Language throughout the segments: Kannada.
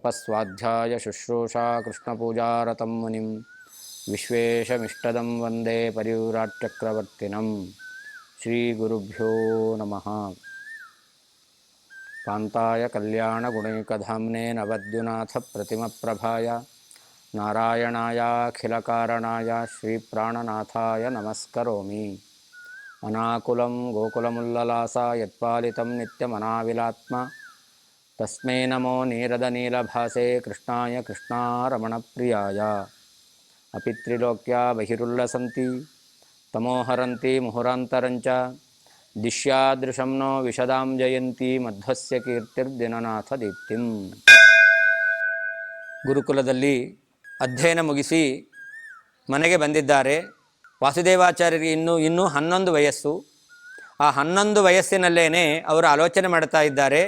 ತಪಸ್ವಾಧ್ಯಾಯ ಶುಶ್ರೂಷಾ ಕೃಷ್ಣಪೂಜಾರತಂ ಮುನಿಂ ವಿಶ್ವೇಶಮಿಷ್ಟದಂ ವಂದೇ ಪರಿವ್ರಾಟ್ಚಕ್ರವರ್ತಿನಂ. ಶ್ರೀಗುರುಭ್ಯೋ ನಮಃ. ಕಾಂತಾಯ ಕಲ್ಯಾಣಗುಣೈಕಧಾಮ್ನೇ ನವದ್ಯುನಾಥ ಪ್ರತಿಮಪ್ರಭಾಯ ನಾರಾಯಣಾಯಾಖಿಲಕಾರಣಾಯ ಶ್ರೀಪ್ರಾಣನಾಥಾಯ ನಮಸ್ಕರೋಮಿ. ಅನಾಕುಲಂ ಗೋಕುಲಮುಲ್ಲಲಾಸ ಯತ್ಪಾಲಿತಂ ನಿತ್ಯಮನಾವಿಲಾತ್ಮ ತಸ್ಮೈ ನಮೋ ನೀರದನೀಲಭಾಸೆ ಕೃಷ್ಣಾಯ ಕೃಷ್ಣಾರಮಣಪ್ರಿಯಾಯ. ಅಪಿತ್ರಿಲೋಕ್ಯ ಬಹಿರುಲ್ಲಸಂತಿ ತಮೋಹರಂತಿ ಮುಹುರಾಂತರಂಚ ದಿಶ್ಯಾದೃಶಂ ನೋ ವಿಶದಾಂ ಜಯಂತಿ ಮಧ್ವಸ್ಯ ಕೀರ್ತಿರ್ದಿನನಾಥ ದೀಪ್ತಿಂ. ಗುರುಕುಲದಲ್ಲಿ ಅಧ್ಯಯನ ಮುಗಿಸಿ ಮನೆಗೆ ಬಂದಿದ್ದಾರೆ. ವಾಸುದೇವಾಚಾರ್ಯರಿಗೆ ಇನ್ನೂ 11 ವಯಸ್ಸು. ಆ 11 ವಯಸ್ಸಿನಲ್ಲೇ ಅವರು ಆಲೋಚನೆ ಮಾಡ್ತಾ ಇದ್ದಾರೆ,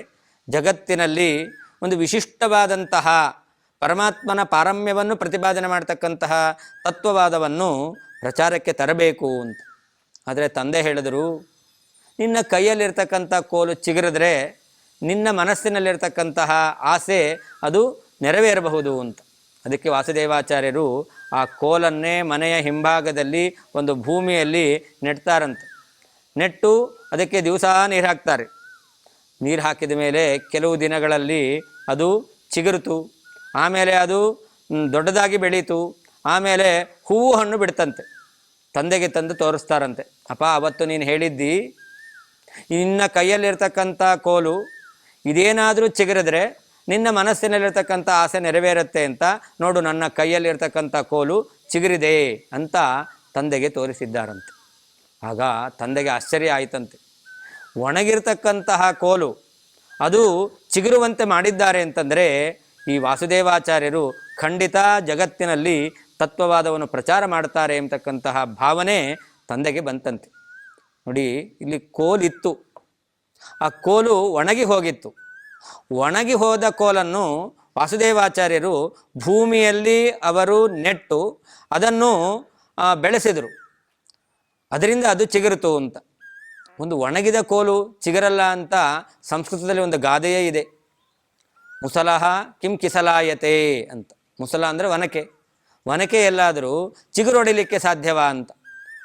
ಜಗತ್ತಿನಲ್ಲಿ ಒಂದು ವಿಶಿಷ್ಟವಾದಂತಹ ಪರಮಾತ್ಮನ ಪಾರಮ್ಯವನ್ನು ಪ್ರತಿಪಾದನೆ ಮಾಡ್ತಕ್ಕಂತಹ ತತ್ವವಾದವನ್ನು ಪ್ರಚಾರಕ್ಕೆ ತರಬೇಕು ಅಂತ. ಆದರೆ ತಂದೆ ಹೇಳಿದರು, ನಿನ್ನ ಕೈಯಲ್ಲಿರ್ತಕ್ಕಂಥ ಕೋಲು ಚಿಗುರಿದ್ರೆ ನಿನ್ನ ಮನಸ್ಸಿನಲ್ಲಿರ್ತಕ್ಕಂತಹ ಆಸೆ ಅದು ನೆರವೇರಬಹುದು ಅಂತ. ಅದಕ್ಕೆ ವಾಸುದೇವಾಚಾರ್ಯರು ಆ ಕೋಲನ್ನೇ ಮನೆಯ ಹಿಂಭಾಗದಲ್ಲಿ ಒಂದು ಭೂಮಿಯಲ್ಲಿ ನೆಡ್ತಾರಂತೆ. ನೆಟ್ಟು ಅದಕ್ಕೆ ದಿವಸ ನೀರು ಹಾಕ್ತಾರೆ. ನೀರು ಹಾಕಿದ ಮೇಲೆ ಕೆಲವು ದಿನಗಳಲ್ಲಿ ಅದು ಚಿಗುರಿತು, ಆಮೇಲೆ ಅದು ದೊಡ್ಡದಾಗಿ ಬೆಳೀತು, ಆಮೇಲೆ ಹೂವು ಹಣ್ಣು ಬಿಡ್ತಂತೆ. ತಂದೆಗೆ ತಂದು ತೋರಿಸ್ತಾರಂತೆ, ಅಪ್ಪ ಅವತ್ತು ನೀನು ಹೇಳಿದ್ದಿ ನಿನ್ನ ಕೈಯಲ್ಲಿರ್ತಕ್ಕಂಥ ಕೋಲು ಇದೇನಾದರೂ ಚಿಗುರಿದ್ರೆ ನಿನ್ನ ಮನಸ್ಸಿನಲ್ಲಿರ್ತಕ್ಕಂಥ ಆಸೆ ನೆರವೇರುತ್ತೆ ಅಂತ. ನೋಡು, ನನ್ನ ಕೈಯಲ್ಲಿರ್ತಕ್ಕಂಥ ಕೋಲು ಚಿಗುರಿದೆ ಅಂತ ತಂದೆಗೆ ತೋರಿಸಿದ್ದಾರಂತೆ. ಆಗ ತಂದೆಗೆ ಆಶ್ಚರ್ಯ ಆಯಿತಂತೆ. ಒಣಗಿರ್ತಕ್ಕಂತಹ ಕೋಲು ಅದು ಚಿಗುರುವಂತೆ ಮಾಡಿದ್ದಾರೆ ಅಂತಂದರೆ ಈ ವಾಸುದೇವಾಚಾರ್ಯರು ಖಂಡಿತ ಜಗತ್ತಿನಲ್ಲಿ ತತ್ವವಾದವನ್ನು ಪ್ರಚಾರ ಮಾಡ್ತಾರೆ ಎಂಬತಕ್ಕಂತಹ ಭಾವನೆ ತಂದೆಗೆ ಬಂತಂತೆ. ನೋಡಿ, ಇಲ್ಲಿ ಕೋಲಿತ್ತು, ಆ ಕೋಲು ಒಣಗಿ ಹೋಗಿತ್ತು. ಒಣಗಿ ಹೋದ ಕೋಲನ್ನು ವಾಸುದೇವಾಚಾರ್ಯರು ಭೂಮಿಯಲ್ಲಿ ಅವರು ನೆಟ್ಟು ಅದನ್ನು ಬೆಳೆಸಿದರು. ಅದರಿಂದ ಅದು ಚಿಗುರಿತು ಅಂತ. ಒಂದು ಒಣಗಿದ ಕೋಲು ಚಿಗುರಲ್ಲ ಅಂತ ಸಂಸ್ಕೃತದಲ್ಲಿ ಒಂದು ಗಾದೆಯೇ ಇದೆ. ಮುಸಲಹ ಕಿಂ ಕಿಸಲಾಯತೆ ಅಂತ. ಮುಸಲ ಅಂದರೆ ಒನಕೆ. ಒನಕೆ ಎಲ್ಲಾದರೂ ಚಿಗುರೊಡಿಲಿಕ್ಕೆ ಸಾಧ್ಯವಾ ಅಂತ.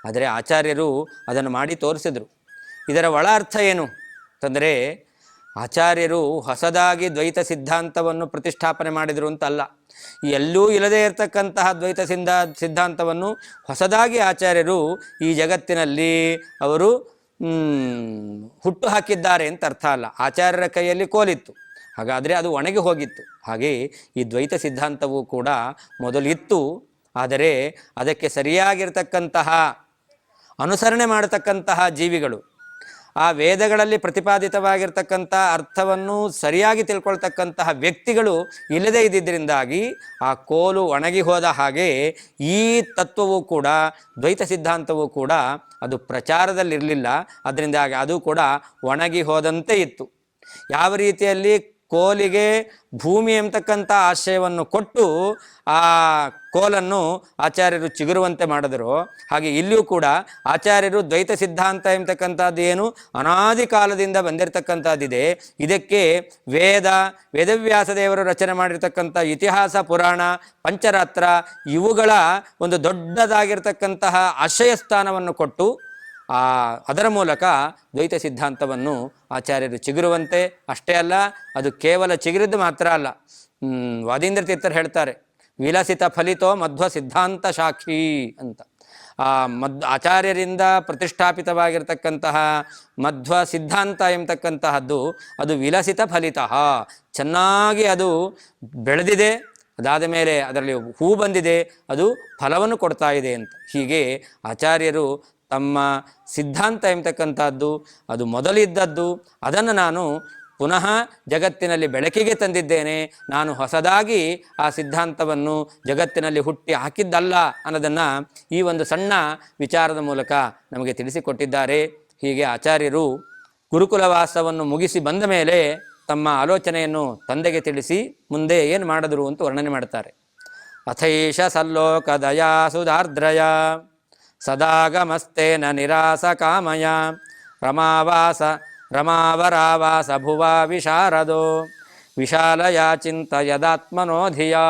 ಆದರೆ ಆಚಾರ್ಯರು ಅದನ್ನು ಮಾಡಿ ತೋರಿಸಿದರು. ಇದರ ಒಳ ಅರ್ಥ ಏನು ಅಂತಂದರೆ, ಆಚಾರ್ಯರು ಹೊಸದಾಗಿ ದ್ವೈತ ಸಿದ್ಧಾಂತವನ್ನು ಪ್ರತಿಷ್ಠಾಪನೆ ಮಾಡಿದರು ಅಂತಲ್ಲ. ಎಲ್ಲೂ ಇಲ್ಲದೇ ಇರತಕ್ಕಂತಹ ದ್ವೈತ ಸಿದ್ಧಾಂತವನ್ನು ಹೊಸದಾಗಿ ಆಚಾರ್ಯರು ಈ ಜಗತ್ತಿನಲ್ಲಿ ಅವರು ಹುಟ್ಟು ಹಾಕಿದ್ದಾರೆ ಅಂತ ಅರ್ಥ ಅಲ್ಲ. ಆಚಾರ್ಯರ ಕೈಯಲ್ಲಿ ಕೋಲಿತ್ತು, ಹಾಗಾದರೆ ಅದು ಒಣಗಿ ಹೋಗಿತ್ತು. ಹಾಗೆ ಈ ದ್ವೈತ ಸಿದ್ಧಾಂತವೂ ಕೂಡ ಮೊದಲಿತ್ತು, ಆದರೆ ಅದಕ್ಕೆ ಸರಿಯಾಗಿರ್ತಕ್ಕಂತಹ ಅನುಸರಣೆ ಮಾಡತಕ್ಕಂತಹ ಜೀವಿಗಳು, ಆ ವೇದಗಳಲ್ಲಿ ಪ್ರತಿಪಾದಿತವಾಗಿರ್ತಕ್ಕಂಥ ಅರ್ಥವನ್ನು ಸರಿಯಾಗಿ ತಿಳ್ಕೊಳ್ತಕ್ಕಂತಹ ವ್ಯಕ್ತಿಗಳು ಇಲ್ಲದೇ ಇದ್ದಿದ್ದರಿಂದಾಗಿ ಆ ಕೋಲು ಒಣಗಿ ಹೋದ ಹಾಗೆ ಈ ತತ್ವವೂ ಕೂಡ, ದ್ವೈತ ಸಿದ್ಧಾಂತವೂ ಕೂಡ ಅದು ಪ್ರಚಾರದಲ್ಲಿರಲಿಲ್ಲ. ಅದರಿಂದಾಗಿ ಅದು ಕೂಡ ಒಣಗಿ ಹೋದಂತೆ ಇತ್ತು. ಯಾವ ರೀತಿಯಲ್ಲಿ ಕೋಲಿಗೆ ಭೂಮಿ ಎಂಬತಕ್ಕಂಥ ಆಶಯವನ್ನು ಕೊಟ್ಟು ಆ ಕೋಲನ್ನು ಆಚಾರ್ಯರು ಚಿಗುರುವಂತೆ ಮಾಡಿದರು, ಹಾಗೆ ಇಲ್ಲಿಯೂ ಕೂಡ ಆಚಾರ್ಯರು ದ್ವೈತ ಸಿದ್ಧಾಂತ ಎಂಬತಕ್ಕಂಥದ್ದು ಏನು ಅನಾದಿ ಕಾಲದಿಂದ ಬಂದಿರತಕ್ಕಂಥದ್ದಿದೆ. ಇದಕ್ಕೆ ವೇದವ್ಯಾಸ ದೇವರು ರಚನೆ ಮಾಡಿರ್ತಕ್ಕಂಥ ಇತಿಹಾಸ, ಪುರಾಣ, ಪಂಚರಾತ್ರ ಇವುಗಳ ಒಂದು ದೊಡ್ಡದಾಗಿರ್ತಕ್ಕಂತಹ ಆಶಯ ಸ್ಥಾನವನ್ನು ಕೊಟ್ಟು ಅದರ ಮೂಲಕ ದ್ವೈತ ಸಿದ್ಧಾಂತವನ್ನು ಆಚಾರ್ಯರು ಚಿಗುರುವಂತೆ, ಅಷ್ಟೇ ಅಲ್ಲ, ಅದು ಕೇವಲ ಚಿಗುರಿದ್ದು ಮಾತ್ರ ಅಲ್ಲ. ವಾದೀಂದ್ರ ತೀರ್ಥರು ಹೇಳ್ತಾರೆ, ವಿಲಸಿತ ಫಲಿತೋ ಮಧ್ವ ಸಿದ್ಧಾಂತ ಸಾಕ್ಷಿ ಅಂತ. ಆಚಾರ್ಯರಿಂದ ಪ್ರತಿಷ್ಠಾಪಿತವಾಗಿರ್ತಕ್ಕಂತಹ ಮಧ್ವ ಸಿದ್ಧಾಂತ ಎಂಬತಕ್ಕಂತಹದ್ದು ಅದು ವಿಲಸಿತ ಫಲಿತ, ಚೆನ್ನಾಗಿ ಅದು ಬೆಳೆದಿದೆ, ಅದಾದ ಮೇಲೆ ಅದರಲ್ಲಿ ಹೂ ಬಂದಿದೆ, ಅದು ಫಲವನ್ನು ಕೊಡ್ತಾ ಇದೆ ಅಂತ. ಹೀಗೆ ಆಚಾರ್ಯರು ತಮ್ಮ ಸಿದ್ಧಾಂತ ಎಂಬತಕ್ಕಂಥದ್ದು ಅದು ಮೊದಲಿದ್ದದ್ದು, ಅದನ್ನು ನಾನು ಪುನಃ ಜಗತ್ತಿನಲ್ಲಿ ಬೆಳಕಿಗೆ ತಂದಿದ್ದೇನೆ, ನಾನು ಹೊಸದಾಗಿ ಆ ಸಿದ್ಧಾಂತವನ್ನು ಜಗತ್ತಿನಲ್ಲಿ ಹುಟ್ಟಿ ಹಾಕಿದ್ದಲ್ಲ ಅನ್ನೋದನ್ನು ಈ ಒಂದು ಸಣ್ಣ ವಿಚಾರದ ಮೂಲಕ ನಮಗೆ ತಿಳಿಸಿಕೊಟ್ಟಿದ್ದಾರೆ. ಹೀಗೆ ಆಚಾರ್ಯರು ಗುರುಕುಲವಾಸವನ್ನು ಮುಗಿಸಿ ಬಂದ ಮೇಲೆ ತಮ್ಮ ಆಲೋಚನೆಯನ್ನು ತಂದೆಗೆ ತಿಳಿಸಿ ಮುಂದೆ ಏನು ಮಾಡಿದ್ರು ಅಂತ ವರ್ಣನೆ ಮಾಡ್ತಾರೆ. ಅಥೈಷ ಸಲ್ಲೋಕದಯಾ ಸುಧಾರ್ದ್ರಯ ಸದಾಗಮಸ್ತೇನ ನಿರಾಸ ಕಾಮಯ ರಮಾವರಾವಾಸ ಭುವ ವಿಶಾರದೋ ವಿಶಾಲಯಾ ಚಿಂತಯದಾತ್ಮನೋ ಧಿಯಾ.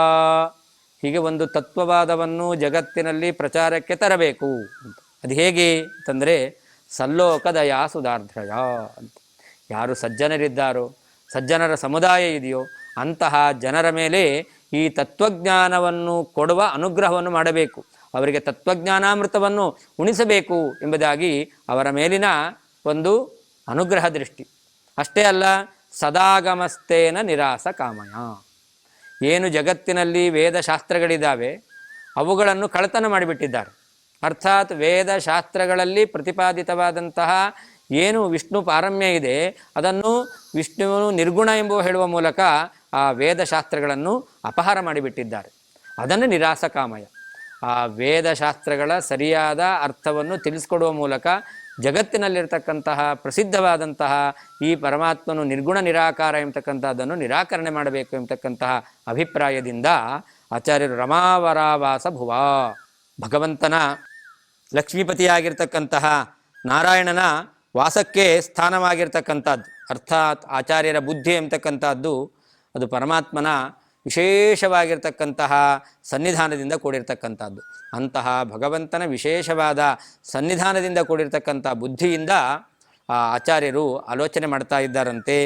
ಹೀಗೆ ಒಂದು ತತ್ವವಾದವನ್ನು ಜಗತ್ತಿನಲ್ಲಿ ಪ್ರಚಾರಕ್ಕೆ ತರಬೇಕು ಅಂತ. ಅದು ಹೇಗೆ ಅಂತಂದರೆ ಸಲ್ಲೋಕದಯಾ ಸುಧಾರ್ಧ್ರಯ ಅಂತ. ಯಾರು ಸಜ್ಜನರಿದ್ದಾರೋ, ಸಜ್ಜನರ ಸಮುದಾಯ ಇದೆಯೋ ಅಂತಹ ಜನರ ಮೇಲೆ ಈ ತತ್ವಜ್ಞಾನವನ್ನು ಕೊಡುವ ಅನುಗ್ರಹವನ್ನು ಮಾಡಬೇಕು, ಅವರಿಗೆ ತತ್ವಜ್ಞಾನಾಮೃತವನ್ನು ಉಣಿಸಬೇಕು ಎಂಬುದಾಗಿ ಅವರ ಮೇಲಿನ ಒಂದು ಅನುಗ್ರಹ ದೃಷ್ಟಿ. ಅಷ್ಟೇ ಅಲ್ಲ, ಸದಾಗಮಸ್ತೇನ ನಿರಾಸ ಕಾಮಯ. ಏನು ಜಗತ್ತಿನಲ್ಲಿ ವೇದಶಾಸ್ತ್ರಗಳಿದ್ದಾವೆ ಅವುಗಳನ್ನು ಕಳ್ಳತನ ಮಾಡಿಬಿಟ್ಟಿದ್ದಾರೆ. ಅರ್ಥಾತ್ ವೇದಶಾಸ್ತ್ರಗಳಲ್ಲಿ ಪ್ರತಿಪಾದಿತವಾದಂತಹ ಏನು ವಿಷ್ಣು ಪಾರಮ್ಯ ಇದೆ ಅದನ್ನು ವಿಷ್ಣುವನ್ನು ನಿರ್ಗುಣ ಎಂಬ ಹೇಳುವ ಮೂಲಕ ಆ ವೇದಶಾಸ್ತ್ರಗಳನ್ನು ಅಪಹಾರ ಮಾಡಿಬಿಟ್ಟಿದ್ದಾರೆ. ಅದನ್ನು ನಿರಾಸ ಕಾಮಯ. ಆ ವೇದಶಾಸ್ತ್ರಗಳ ಸರಿಯಾದ ಅರ್ಥವನ್ನು ತಿಳಿಸ್ಕೊಡುವ ಮೂಲಕ ಜಗತ್ತಿನಲ್ಲಿರ್ತಕ್ಕಂತಹ ಪ್ರಸಿದ್ಧವಾದಂತಹ ಈ ಪರಮಾತ್ಮನು ನಿರ್ಗುಣ ನಿರಾಕಾರ ಎಂಬತಕ್ಕಂಥದ್ದನ್ನು ನಿರಾಕರಣೆ ಮಾಡಬೇಕು ಎಂಬತಕ್ಕಂತಹ ಅಭಿಪ್ರಾಯದಿಂದ ಆಚಾರ್ಯರು ರಮಾವರಾವಾಸ ಭುವ, ಭಗವಂತನ ಲಕ್ಷ್ಮೀಪತಿಯಾಗಿರ್ತಕ್ಕಂತಹ ನಾರಾಯಣನ ವಾಸಕ್ಕೆ ಸ್ಥಾನವಾಗಿರ್ತಕ್ಕಂಥದ್ದು. ಅರ್ಥಾತ್ ಆಚಾರ್ಯರ ಬುದ್ಧಿ ಎಂಬತಕ್ಕಂಥದ್ದು ಅದು ಪರಮಾತ್ಮನ ವಿಶೇಷವಾಗಿರ್ತಕ್ಕಂತಹ ಸನ್ನಿಧಾನದಿಂದ ಕೂಡಿರ್ತಕ್ಕಂಥದ್ದು. ಅಂತಹ ಭಗವಂತನ ವಿಶೇಷವಾದ ಸನ್ನಿಧಾನದಿಂದ ಕೂಡಿರ್ತಕ್ಕಂಥ ಬುದ್ಧಿಯಿಂದ ಆ ಆಚಾರ್ಯರು ಆಲೋಚನೆ ಮಾಡ್ತಾ ಇದ್ದಾರಂತೆ.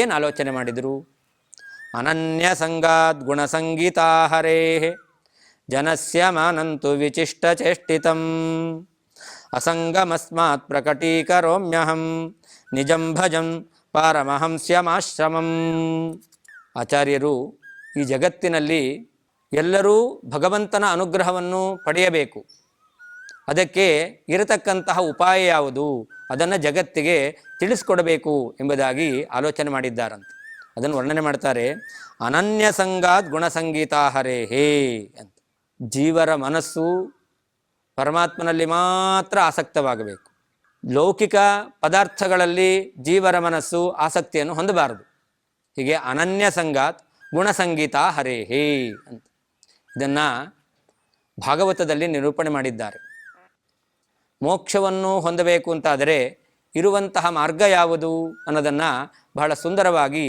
ಏನು ಆಲೋಚನೆ ಮಾಡಿದರು? ಅನನ್ಯ ಸಂಗಾತ್ ಗುಣಸಂಗೀತಾ ಹರೇ ಜನಸ್ಯ ಮಾನಂತು ವಿಚಿಷ್ಟ ಚೇಷ್ಟಿತಂ ಅಸಂಗಮಸ್ಮಾತ್ ಪ್ರಕಟೀಕರೋಮ್ಯಹಂ ನಿಜಂ ಭಜಂ ಪಾರಮಹಂಸ್ಯಮಾಶ್ರಮಂ. ಆಚಾರ್ಯರು ಈ ಜಗತ್ತಿನಲ್ಲಿ ಎಲ್ಲರೂ ಭಗವಂತನ ಅನುಗ್ರಹವನ್ನು ಪಡೆಯಬೇಕು, ಅದಕ್ಕೆ ಇರತಕ್ಕಂತಹ ಉಪಾಯ ಯಾವುದು ಅದನ್ನು ಜಗತ್ತಿಗೆ ತಿಳಿಸ್ಕೊಡಬೇಕು ಎಂಬುದಾಗಿ ಆಲೋಚನೆ ಮಾಡಿದ್ದಾರಂತೆ. ಅದನ್ನು ವರ್ಣನೆ ಮಾಡ್ತಾರೆ. ಅನನ್ಯ ಸಂಗಾತ್ ಗುಣಸಂಗೀತಾ ಹರೇ ಹೇ ಅಂತ. ಜೀವರ ಮನಸ್ಸು ಪರಮಾತ್ಮನಲ್ಲಿ ಮಾತ್ರ ಆಸಕ್ತವಾಗಬೇಕು. ಲೌಕಿಕ ಪದಾರ್ಥಗಳಲ್ಲಿ ಜೀವರ ಮನಸ್ಸು ಆಸಕ್ತಿಯನ್ನು ಹೊಂದಬಾರದು. ಹೀಗೆ ಅನನ್ಯ ಸಂಗಾತ್ ಗುಣಸಂಗೀತಾ ಹರೇ ಹೇ ಅಂತ ಇದನ್ನು ಭಾಗವತದಲ್ಲಿ ನಿರೂಪಣೆ ಮಾಡಿದ್ದಾರೆ. ಮೋಕ್ಷವನ್ನು ಹೊಂದಬೇಕು ಅಂತಾದರೆ ಇರುವಂತಹ ಮಾರ್ಗ ಯಾವುದು ಅನ್ನೋದನ್ನು ಬಹಳ ಸುಂದರವಾಗಿ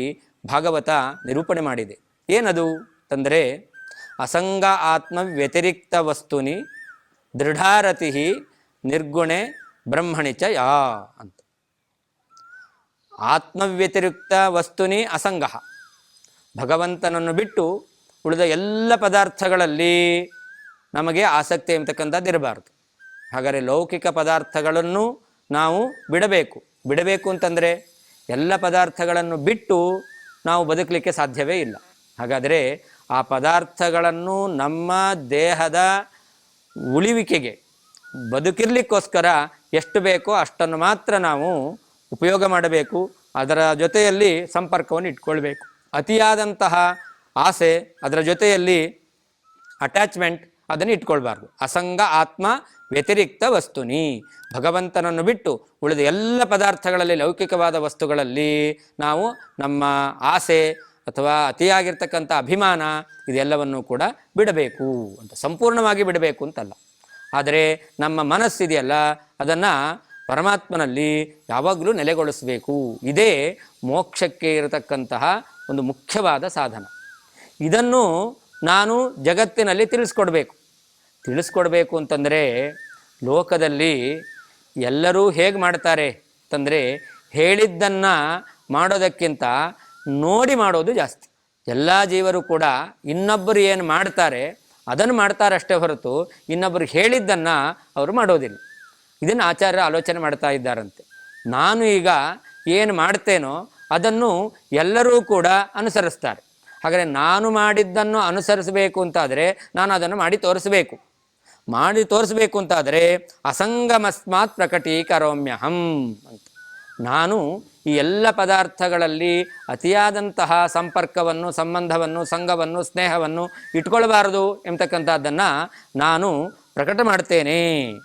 ಭಾಗವತ ನಿರೂಪಣೆ ಮಾಡಿದೆ. ಏನದು ಅಂತಂದರೆ ಅಸಂಗ ಆತ್ಮ ವ್ಯತಿರಿಕ್ತ ವಸ್ತುನಿ ದೃಢಾರತಿ ನಿರ್ಗುಣೆ ಬ್ರಹ್ಮಣಿ ಚ ಯಾ ಅಂತ. ಆತ್ಮವ್ಯತಿರಿಕ್ತ ವಸ್ತುನಿ ಅಸಂಗ, ಭಗವಂತನನ್ನು ಬಿಟ್ಟು ಉಳಿದ ಎಲ್ಲ ಪದಾರ್ಥಗಳಲ್ಲಿ ನಮಗೆ ಆಸಕ್ತಿ ಎಂಬತಕ್ಕಂಥದ್ದು ಇರಬಾರ್ದು. ಹಾಗಾದರೆ ಲೌಕಿಕ ಪದಾರ್ಥಗಳನ್ನು ನಾವು ಬಿಡಬೇಕು ಅಂತಂದರೆ ಎಲ್ಲ ಪದಾರ್ಥಗಳನ್ನು ಬಿಟ್ಟು ನಾವು ಬದುಕಲಿಕ್ಕೆ ಸಾಧ್ಯವೇ ಇಲ್ಲ. ಹಾಗಾದರೆ ಆ ಪದಾರ್ಥಗಳನ್ನು ನಮ್ಮ ದೇಹದ ಉಳಿವಿಕೆಗೆ ಬದುಕಿರ್ಲಿಕ್ಕೋಸ್ಕರ ಎಷ್ಟು ಬೇಕೋ ಅಷ್ಟನ್ನು ಮಾತ್ರ ನಾವು ಉಪಯೋಗ ಮಾಡಬೇಕು, ಅದರ ಜೊತೆಯಲ್ಲಿ ಸಂಪರ್ಕವನ್ನು ಇಟ್ಕೊಳ್ಬೇಕು. ಅತಿಯಾದಂತಹ ಆಸೆ, ಅದರ ಜೊತೆಯಲ್ಲಿ ಅಟ್ಯಾಚ್ಮೆಂಟ್ ಅದನ್ನು ಇಟ್ಕೊಳ್ಬಾರ್ದು. ಅಸಂಗ ಆತ್ಮ ವ್ಯತಿರಿಕ್ತ ವಸ್ತುನಿ, ಭಗವಂತನನ್ನು ಬಿಟ್ಟು ಉಳಿದ ಎಲ್ಲ ಪದಾರ್ಥಗಳಲ್ಲಿ ಲೌಕಿಕವಾದ ವಸ್ತುಗಳಲ್ಲಿ ನಾವು ನಮ್ಮ ಆಸೆ ಅಥವಾ ಅತಿಯಾಗಿರ್ತಕ್ಕಂಥ ಅಭಿಮಾನ ಇದೆಲ್ಲವನ್ನು ಕೂಡ ಬಿಡಬೇಕು ಅಂತ. ಸಂಪೂರ್ಣವಾಗಿ ಬಿಡಬೇಕು ಅಂತಲ್ಲ, ಆದರೆ ನಮ್ಮ ಮನಸ್ಸಿದೆಯಲ್ಲ ಅದನ್ನು ಪರಮಾತ್ಮನಲ್ಲಿ ಯಾವಾಗಲೂ ನೆಲೆಗೊಳಿಸಬೇಕು. ಇದೇ ಮೋಕ್ಷಕ್ಕೆ ಇರತಕ್ಕಂತಹ ಒಂದು ಮುಖ್ಯವಾದ ಸಾಧನ. ಇದನ್ನು ನಾನು ಜಗತ್ತಿನಲ್ಲಿ ತಿಳಿಸ್ಕೊಡ್ಬೇಕು ಅಂತಂದರೆ ಲೋಕದಲ್ಲಿ ಎಲ್ಲರೂ ಹೇಗೆ ಮಾಡ್ತಾರೆ ಅಂತಂದರೆ ಹೇಳಿದ್ದನ್ನು ಮಾಡೋದಕ್ಕಿಂತ ನೋಡಿ ಮಾಡೋದು ಜಾಸ್ತಿ. ಎಲ್ಲ ಜೀವರು ಕೂಡ ಇನ್ನೊಬ್ಬರು ಏನು ಮಾಡ್ತಾರೆ ಅದನ್ನು ಮಾಡ್ತಾರಷ್ಟೇ ಹೊರತು ಇನ್ನೊಬ್ಬರು ಹೇಳಿದ್ದನ್ನು ಅವರು ಮಾಡೋದಿಲ್ಲ. ಇದನ್ನು ಆಚಾರ್ಯರು ಆಲೋಚನೆ ಮಾಡ್ತಾ ಇದ್ದಾರಂತೆ. ನಾನು ಈಗ ಏನು ಮಾಡ್ತೇನೋ ಅದನ್ನು ಎಲ್ಲರೂ ಕೂಡ ಅನುಸರಿಸ್ತಾರೆ. ಹಾಗಾದರೆ ನಾನು ಮಾಡಿದ್ದನ್ನು ಅನುಸರಿಸಬೇಕು ಅಂತಾದರೆ ನಾನು ಅದನ್ನು ಮಾಡಿ ತೋರಿಸಬೇಕು ಅಂತಾದರೆ ಅಸಂಗಮಸ್ಮಾತ್ ಪ್ರಕಟೀಕರೋಮ್ಯಹಂ ಅಂತ. ನಾನು ಈ ಎಲ್ಲ ಪದಾರ್ಥಗಳಲ್ಲಿ ಅತಿಯಾದಂತಹ ಸಂಪರ್ಕವನ್ನು, ಸಂಬಂಧವನ್ನು, ಸಂಘವನ್ನು, ಸ್ನೇಹವನ್ನು ಇಟ್ಕೊಳ್ಬಾರದು ಎಂಬತಕ್ಕಂಥದ್ದನ್ನು ನಾನು ಪ್ರಕಟ ಮಾಡ್ತೇನೆ.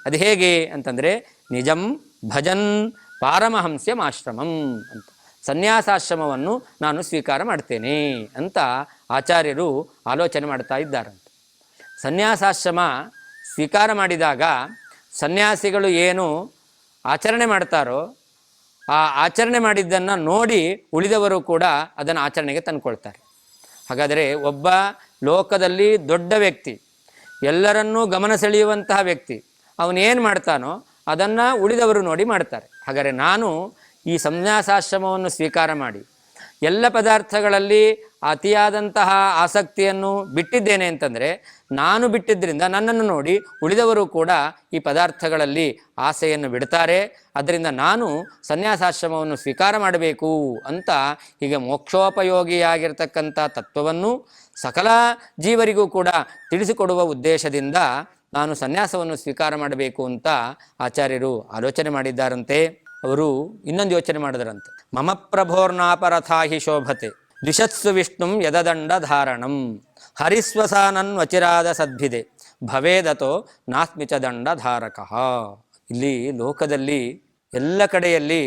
ಅದು ಹೇಗೆ ಅಂತಂದರೆ ನಿಜಂ ಭಜನ್ ಪಾರಮಹಂಸ್ಯಂ ಆಶ್ರಮಂ ಅಂತ, ಸನ್ಯಾಸಾಶ್ರಮವನ್ನು ನಾನು ಸ್ವೀಕಾರ ಮಾಡ್ತೇನೆ ಅಂತ ಆಚಾರ್ಯರು ಆಲೋಚನೆ ಮಾಡ್ತಾ ಇದ್ದಾರಂತೆ. ಸನ್ಯಾಸಾಶ್ರಮ ಸ್ವೀಕಾರ ಮಾಡಿದಾಗ ಸನ್ಯಾಸಿಗಳು ಏನು ಆಚರಣೆ ಮಾಡ್ತಾರೋ ಆ ಆಚರಣೆ ಮಾಡಿದ್ದನ್ನು ನೋಡಿ ಉಳಿದವರು ಕೂಡ ಅದನ್ನು ಆಚರಣೆಗೆ ತಂದುಕೊಳ್ತಾರೆ. ಹಾಗಾದರೆ ಒಬ್ಬ ಲೋಕದಲ್ಲಿ ದೊಡ್ಡ ವ್ಯಕ್ತಿ, ಎಲ್ಲರನ್ನೂ ಗಮನ ಸೆಳೆಯುವಂತಹ ವ್ಯಕ್ತಿ, ಅವನೇನು ಮಾಡ್ತಾನೋ ಅದನ್ನು ಉಳಿದವರು ನೋಡಿ ಮಾಡ್ತಾರೆ. ಹಾಗಾದರೆ ನಾನು ಈ ಸನ್ಯಾಸಾಶ್ರಮವನ್ನು ಸ್ವೀಕಾರ ಮಾಡಿ ಎಲ್ಲ ಪದಾರ್ಥಗಳಲ್ಲಿ ಅತಿಯಾದಂತಹ ಆಸಕ್ತಿಯನ್ನು ಬಿಟ್ಟಿದ್ದೇನೆ ಅಂತಂದರೆ, ನಾನು ಬಿಟ್ಟಿದ್ದರಿಂದ ನನ್ನನ್ನು ನೋಡಿ ಉಳಿದವರು ಕೂಡ ಈ ಪದಾರ್ಥಗಳಲ್ಲಿ ಆಸೆಯನ್ನು ಬಿಡ್ತಾರೆ. ಅದರಿಂದ ನಾನು ಸನ್ಯಾಸಾಶ್ರಮವನ್ನು ಸ್ವೀಕಾರ ಮಾಡಬೇಕು ಅಂತ ಹೀಗೆ ಮೋಕ್ಷೋಪಯೋಗಿಯಾಗಿರ್ತಕ್ಕಂಥ ತತ್ವವನ್ನು ಸಕಲ ಜೀವರಿಗೂ ಕೂಡ ತಿಳಿಸಿಕೊಡುವ ಉದ್ದೇಶದಿಂದ ನಾನು ಸನ್ಯಾಸವನ್ನು ಸ್ವೀಕಾರ ಮಾಡಬೇಕು ಅಂತ ಆಚಾರ್ಯರು ಆಲೋಚನೆ ಮಾಡಿದ್ದಾರಂತೆ. ಅವರು ಇನ್ನೊಂದು ಯೋಚನೆ ಮಾಡಿದರಂತೆ. ಮಮ ಪ್ರಭೋರ್ನಾಪರಥಾಹಿ ಶೋಭತೆ ದ್ವಿಷತ್ಸು ವಿಷ್ಣುಂ ಯದದಂಡ ಧಾರಣಂ ಹರಿಸ್ವಸಾನನ್ ವಚಿರಾದ ಸದ್ಭಿದೆ ಭವೇದತೋ ನಾಸ್ಮಿಚ ದಂಡ ಧಾರಕಃ. ಇಲ್ಲಿ ಲೋಕದಲ್ಲಿ ಎಲ್ಲ ಕಡೆಯಲ್ಲಿ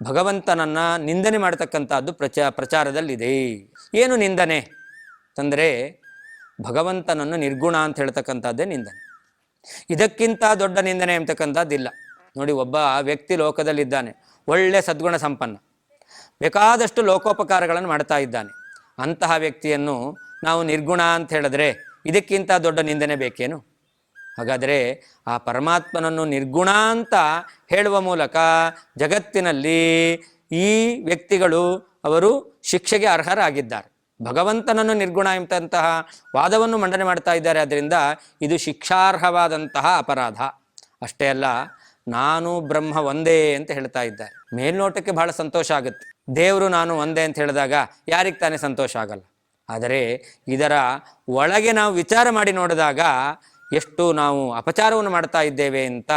ಭಗವಂತನನ್ನು ನಿಂದನೆ ಮಾಡತಕ್ಕಂಥದ್ದು ಪ್ರಚಾರದಲ್ಲಿದೆ. ಏನು ನಿಂದನೆ ಅಂತಂದರೆ, ಭಗವಂತನನ್ನು ನಿರ್ಗುಣ ಅಂತ ಹೇಳ್ತಕ್ಕಂಥದ್ದೇ ನಿಂದನೆ. ಇದಕ್ಕಿಂತ ದೊಡ್ಡ ನಿಂದನೆ ಅಂತಕ್ಕಂಥದ್ದಿಲ್ಲ. ನೋಡಿ, ಒಬ್ಬ ವ್ಯಕ್ತಿ ಲೋಕದಲ್ಲಿದ್ದಾನೆ, ಒಳ್ಳೆ ಸದ್ಗುಣ ಸಂಪನ್ನ, ಬೇಕಾದಷ್ಟು ಲೋಕೋಪಕಾರಗಳನ್ನು ಮಾಡ್ತಾ ಇದ್ದಾನೆ. ಅಂತಹ ವ್ಯಕ್ತಿಯನ್ನು ನಾವು ನಿರ್ಗುಣ ಅಂತ ಹೇಳಿದ್ರೆ ಇದಕ್ಕಿಂತ ದೊಡ್ಡ ನಿಂದನೆ ಬೇಕೇನು? ಹಾಗಾದರೆ ಆ ಪರಮಾತ್ಮನನ್ನು ನಿರ್ಗುಣ ಅಂತ ಹೇಳುವ ಮೂಲಕ ಜಗತ್ತಿನಲ್ಲಿ ಈ ವ್ಯಕ್ತಿಗಳು ಅವರು ಶಿಕ್ಷೆಗೆ ಅರ್ಹರಾಗಿದ್ದಾರೆ. ಭಗವಂತನನ್ನು ನಿರ್ಗುಣ ಎಂಬಂತಹ ವಾದವನ್ನು ಮಂಡನೆ ಮಾಡ್ತಾ ಇದ್ದಾರೆ. ಆದ್ದರಿಂದ ಇದು ಶಿಕ್ಷಾರ್ಹವಾದಂತಹ ಅಪರಾಧ. ಅಷ್ಟೇ ಅಲ್ಲ, ನಾನು ಬ್ರಹ್ಮ ಒಂದೇ ಅಂತ ಹೇಳ್ತಾ ಇದ್ದಾರೆ. ಮೇಲ್ನೋಟಕ್ಕೆ ಬಹಳ ಸಂತೋಷ ಆಗುತ್ತೆ. ದೇವರು ನಾನು ಒಂದೇ ಅಂತ ಹೇಳಿದಾಗ ಯಾರಿಗೆ ತಾನೇ ಸಂತೋಷ ಆಗಲ್ಲ. ಆದರೆ ಇದರ ಒಳಗೆ ನಾವು ವಿಚಾರ ಮಾಡಿ ನೋಡಿದಾಗ ಎಷ್ಟು ನಾವು ಅಪಚಾರವನ್ನು ಮಾಡ್ತಾ ಇದ್ದೇವೆ ಅಂತ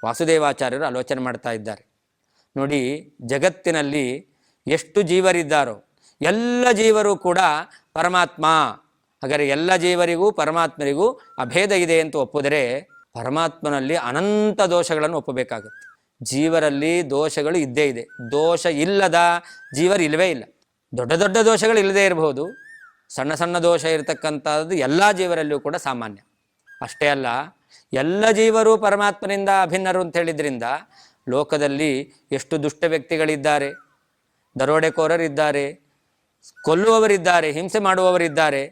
ವಾಸುದೇವಾಚಾರ್ಯರು ಆಲೋಚನೆ ಮಾಡ್ತಾ ಇದ್ದಾರೆ. ನೋಡಿ, ಜಗತ್ತಿನಲ್ಲಿ ಎಷ್ಟು ಜೀವರಿದ್ದಾರೋ ಎಲ್ಲ ಜೀವರು ಕೂಡ ಪರಮಾತ್ಮ. ಹಾಗಾದರೆ ಎಲ್ಲ ಜೀವರಿಗೂ ಪರಮಾತ್ಮರಿಗೂ ಅಭೇದ ಇದೆ ಅಂತ ಒಪ್ಪಿದರೆ ಪರಮಾತ್ಮನಲ್ಲಿ ಅನಂತ ದೋಷಗಳನ್ನು ಒಪ್ಪಬೇಕಾಗುತ್ತೆ. ಜೀವರಲ್ಲಿ ದೋಷಗಳು ಇದ್ದೇ ಇದೆ. ದೋಷ ಇಲ್ಲದ ಜೀವರು ಇಲ್ಲವೇ ಇಲ್ಲ. ದೊಡ್ಡ ದೊಡ್ಡ ದೋಷಗಳು ಇಲ್ಲದೇ ಇರಬಹುದು, ಸಣ್ಣ ಸಣ್ಣ ದೋಷ ಇರತಕ್ಕಂಥದ್ದು ಎಲ್ಲ ಜೀವರಲ್ಲಿಯೂ ಕೂಡ ಸಾಮಾನ್ಯ. ಅಷ್ಟೇ ಅಲ್ಲ, ಎಲ್ಲ ಜೀವರು ಪರಮಾತ್ಮನಿಂದ ಅಭಿನ್ನರು ಅಂತ ಹೇಳಿದ್ರಿಂದ ಲೋಕದಲ್ಲಿ ಎಷ್ಟು ದುಷ್ಟ ವ್ಯಕ್ತಿಗಳಿದ್ದಾರೆ, ದರೋಡೆಕೋರರಿದ್ದಾರೆ, ಕೊಲ್ಲುವವರಿದ್ದಾರೆ, ಹಿಂಸೆ ಮಾಡುವವರಿದ್ದಾರೆ.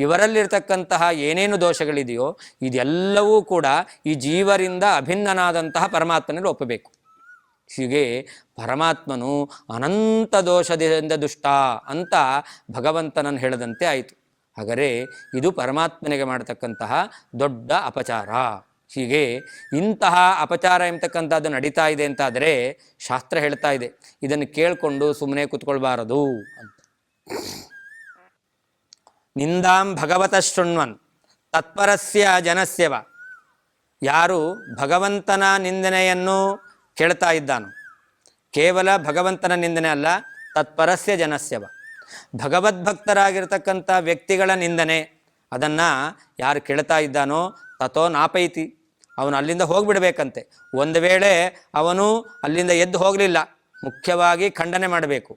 ಇವರಲ್ಲಿರ್ತಕ್ಕಂತಹ ಏನೇನು ದೋಷಗಳಿದೆಯೋ ಇದೆಲ್ಲವೂ ಕೂಡ ಈ ಜೀವರಿಂದ ಅಭಿನ್ನನಾದಂತಹ ಪರಮಾತ್ಮನಲ್ಲಿ ಒಪ್ಪಬೇಕು. ಹೀಗೆ ಪರಮಾತ್ಮನು ಅನಂತ ದೋಷದಿಂದ ದುಷ್ಟ ಅಂತ ಭಗವಂತನನ್ನು ಹೇಳದಂತೆ ಆಯಿತು. ಹಾಗಾದರೆ ಇದು ಪರಮಾತ್ಮನಿಗೆ ಮಾಡತಕ್ಕಂತಹ ದೊಡ್ಡ ಅಪಚಾರ. ಹೀಗೆ ಇಂತಹ ಅಪಚಾರ ಎಂಬತಕ್ಕಂಥದ್ದು ನಡೀತಾ ಇದೆ ಅಂತಾದರೆ ಶಾಸ್ತ್ರ ಹೇಳ್ತಾ ಇದೆ, ಇದನ್ನು ಕೇಳಿಕೊಂಡು ಸುಮ್ಮನೆ ಕೂತ್ಕೊಳ್ಬಾರದು ಅಂತ. ನಿಂದಾಂ ಭಗವತ ಶೃಣ್ವನ್ ತತ್ಪರಸ್ಯ ಜನಸ್ಯವ. ಯಾರು ಭಗವಂತನ ನಿಂದನೆಯನ್ನು ಕೇಳ್ತಾ ಇದ್ದಾನೋ, ಕೇವಲ ಭಗವಂತನ ನಿಂದನೆ ಅಲ್ಲ, ತತ್ಪರಸ್ಯ ಜನಸ್ಯವ, ಭಗವದ್ಭಕ್ತರಾಗಿರ್ತಕ್ಕಂಥ ವ್ಯಕ್ತಿಗಳ ನಿಂದನೆ, ಅದನ್ನು ಯಾರು ಕೇಳ್ತಾ ಇದ್ದಾನೋ ತಥೋ ನಾಪೈತಿ, ಅವನು ಅಲ್ಲಿಂದ ಹೋಗಿಬಿಡ್ಬೇಕಂತೆ. ಒಂದು ವೇಳೆ ಅವನು ಅಲ್ಲಿಂದ ಎದ್ದು ಹೋಗಲಿಲ್ಲ, ಮುಖ್ಯವಾಗಿ ಖಂಡನೆ ಮಾಡಬೇಕು.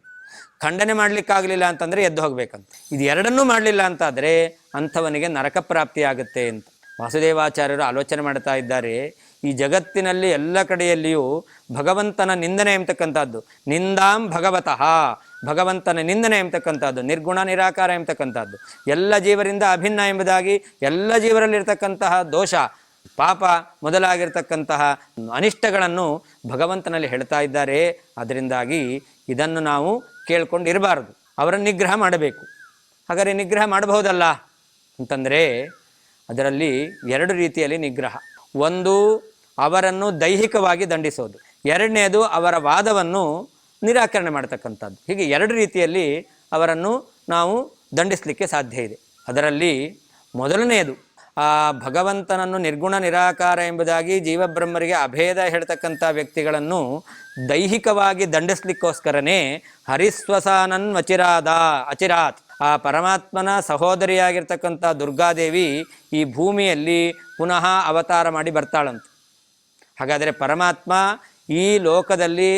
ಖಂಡನೆ ಮಾಡಲಿಕ್ಕಾಗಲಿಲ್ಲ ಅಂತಂದರೆ ಎದ್ದು ಹೋಗಬೇಕಂತ. ಇದು ಎರಡನ್ನೂ ಮಾಡಲಿಲ್ಲ ಅಂತಾದರೆ ಅಂಥವನಿಗೆ ನರಕ ಪ್ರಾಪ್ತಿಯಾಗುತ್ತೆ ಅಂತ ವಾಸುದೇವಾಚಾರ್ಯರು ಆಲೋಚನೆ ಮಾಡ್ತಾ ಇದ್ದಾರೆ. ಈ ಜಗತ್ತಿನಲ್ಲಿ ಎಲ್ಲ ಕಡೆಯಲ್ಲಿಯೂ ಭಗವಂತನ ನಿಂದನೆ ಎಂಬತಕ್ಕಂಥದ್ದು, ನಿಂದಾಂ ಭಗವತಃ, ಭಗವಂತನ ನಿಂದನೆ ಎಂಬತಕ್ಕಂಥದ್ದು, ನಿರ್ಗುಣ ನಿರಾಕಾರ ಎಂಬತಕ್ಕಂಥದ್ದು, ಎಲ್ಲ ಜೀವರಿಂದ ಅಭಿನ್ನ ಎಂಬುದಾಗಿ ಎಲ್ಲ ಜೀವರಲ್ಲಿರ್ತಕ್ಕಂತಹ ದೋಷ ಪಾಪ ಮೊದಲಾಗಿರ್ತಕ್ಕಂತಹ ಅನಿಷ್ಟಗಳನ್ನು ಭಗವಂತನಲ್ಲಿ ಹೇಳ್ತಾ ಇದ್ದಾರೆ. ಅದರಿಂದಾಗಿ ಇದನ್ನು ನಾವು ಕೇಳ್ಕೊಂಡು ಇರಬಾರ್ದು, ಅವರನ್ನು ನಿಗ್ರಹ ಮಾಡಬೇಕು. ಹಾಗಾದರೆ ನಿಗ್ರಹ ಮಾಡಬಹುದಲ್ಲ ಅಂತಂದರೆ ಅದರಲ್ಲಿ ಎರಡು ರೀತಿಯಲ್ಲಿ ನಿಗ್ರಹ. ಒಂದು, ಅವರನ್ನು ದೈಹಿಕವಾಗಿ ದಂಡಿಸೋದು. ಎರಡನೇದು, ಅವರ ವಾದವನ್ನು ನಿರಾಕರಣೆ ಮಾಡ್ತಕ್ಕಂಥದ್ದು. ಹೀಗೆ ಎರಡು ರೀತಿಯಲ್ಲಿ ಅವರನ್ನು ನಾವು ದಂಡಿಸಲಿಕ್ಕೆ ಸಾಧ್ಯ ಇದೆ. ಅದರಲ್ಲಿ ಮೊದಲನೆಯದು, ಆ ಭಗವಂತನನ್ನು ನಿರ್ಗುಣ ನಿರಾಕಾರ ಎಂಬುದಾಗಿ ಜೀವಬ್ರಹ್ಮರಿಗೆ ಅಭೇದ ಹೇಳ್ತಕ್ಕಂಥ ವ್ಯಕ್ತಿಗಳನ್ನು ದೈಹಿಕವಾಗಿ ದಂಡಿಸ್ಲಿಕ್ಕೋಸ್ಕರನೇ ಹರಿಸ್ವಸಾನನ್ ಅಚಿರಾತ್, ಆ ಪರಮಾತ್ಮನ ಸಹೋದರಿಯಾಗಿರ್ತಕ್ಕಂಥ ದುರ್ಗಾದೇವಿ ಈ ಭೂಮಿಯಲ್ಲಿ ಪುನಃ ಅವತಾರ ಮಾಡಿ ಬರ್ತಾಳಂತೆ. ಹಾಗಾದರೆ ಪರಮಾತ್ಮ ಈ ಲೋಕದಲ್ಲಿ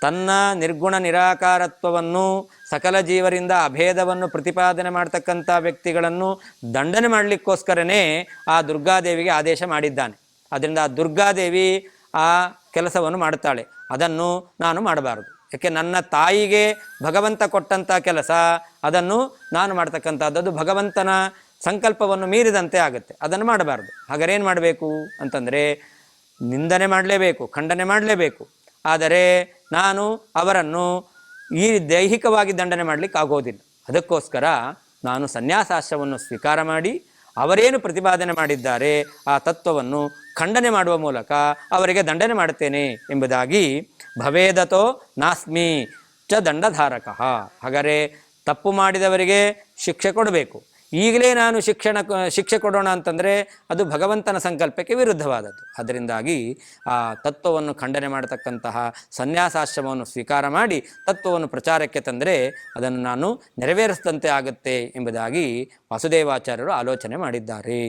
ತನ್ನ ನಿರ್ಗುಣ ನಿರಾಕಾರತ್ವವನ್ನು, ಸಕಲ ಜೀವರಿಂದ ಅಭೇದವನ್ನು ಪ್ರತಿಪಾದನೆ ಮಾಡ್ತಕ್ಕಂಥ ವ್ಯಕ್ತಿಗಳನ್ನು ದಂಡನೆ ಮಾಡಲಿಕ್ಕೋಸ್ಕರನೇ ಆ ದುರ್ಗಾದೇವಿಗೆ ಆದೇಶ ಮಾಡಿದ್ದಾನೆ. ಅದರಿಂದ ಆ ದುರ್ಗಾದೇವಿ ಆ ಕೆಲಸವನ್ನು ಮಾಡುತ್ತಾಳೆ, ಅದನ್ನು ನಾನು ಮಾಡಬಾರದು. ಯಾಕೆ ನನ್ನ ತಾಯಿಗೆ ಭಗವಂತ ಕೊಟ್ಟಂಥ ಕೆಲಸ ಅದನ್ನು ನಾನು ಮಾಡ್ತಕ್ಕಂಥದ್ದು ಭಗವಂತನ ಸಂಕಲ್ಪವನ್ನು ಮೀರಿದಂತೆ ಆಗುತ್ತೆ, ಅದನ್ನು ಮಾಡಬಾರ್ದು. ಹಾಗಾದ್ರೆ ಏನು ಮಾಡಬೇಕು ಅಂತಂದರೆ ನಿಂದನೆ ಮಾಡಲೇಬೇಕು, ಖಂಡನೆ ಮಾಡಲೇಬೇಕು. ಆದರೆ ನಾನು ಅವರನ್ನು ಈ ದೈಹಿಕವಾಗಿ ದಂಡನೆ ಮಾಡಲಿಕ್ಕೆ ಆಗೋದಿಲ್ಲ. ಅದಕ್ಕೋಸ್ಕರ ನಾನು ಸನ್ಯಾಸಾಶ್ರಮವನ್ನು ಸ್ವೀಕಾರ ಮಾಡಿ ಅವರೇನು ಪ್ರತಿಪಾದನೆ ಮಾಡಿದ್ದಾರೆ ಆ ತತ್ವವನ್ನು ಖಂಡನೆ ಮಾಡುವ ಮೂಲಕ ಅವರಿಗೆ ದಂಡನೆ ಮಾಡುತ್ತೇನೆ ಎಂಬುದಾಗಿ ಭವೇದತೋ ನಾಸ್ಮಿ ಚ ದಂಡಧಾರಕ. ಹಾಗಾದರೆ ತಪ್ಪು ಮಾಡಿದವರಿಗೆ ಶಿಕ್ಷೆ ಕೊಡಬೇಕು. ಈಗಲೇ ನಾನು ಶಿಕ್ಷೆ ಕೊಡೋಣ ಅಂತಂದರೆ ಅದು ಭಗವಂತನ ಸಂಕಲ್ಪಕ್ಕೆ ವಿರುದ್ಧವಾದದ್ದು. ಅದರಿಂದಾಗಿ ಆ ತತ್ವವನ್ನು ಖಂಡನೆ ಮಾಡತಕ್ಕಂತಹ ಸನ್ಯಾಸಾಶ್ರಮವನ್ನು ಸ್ವೀಕಾರ ಮಾಡಿ ತತ್ವವನ್ನು ಪ್ರಚಾರಕ್ಕೆ ತಂದರೆ ಅದನ್ನು ನಾನು ನೆರವೇರಿಸಿದಂತೆ ಆಗುತ್ತೆ ಎಂಬುದಾಗಿ ವಾಸುದೇವಾಚಾರ್ಯರು ಆಲೋಚನೆ ಮಾಡಿದ್ದಾರೆ.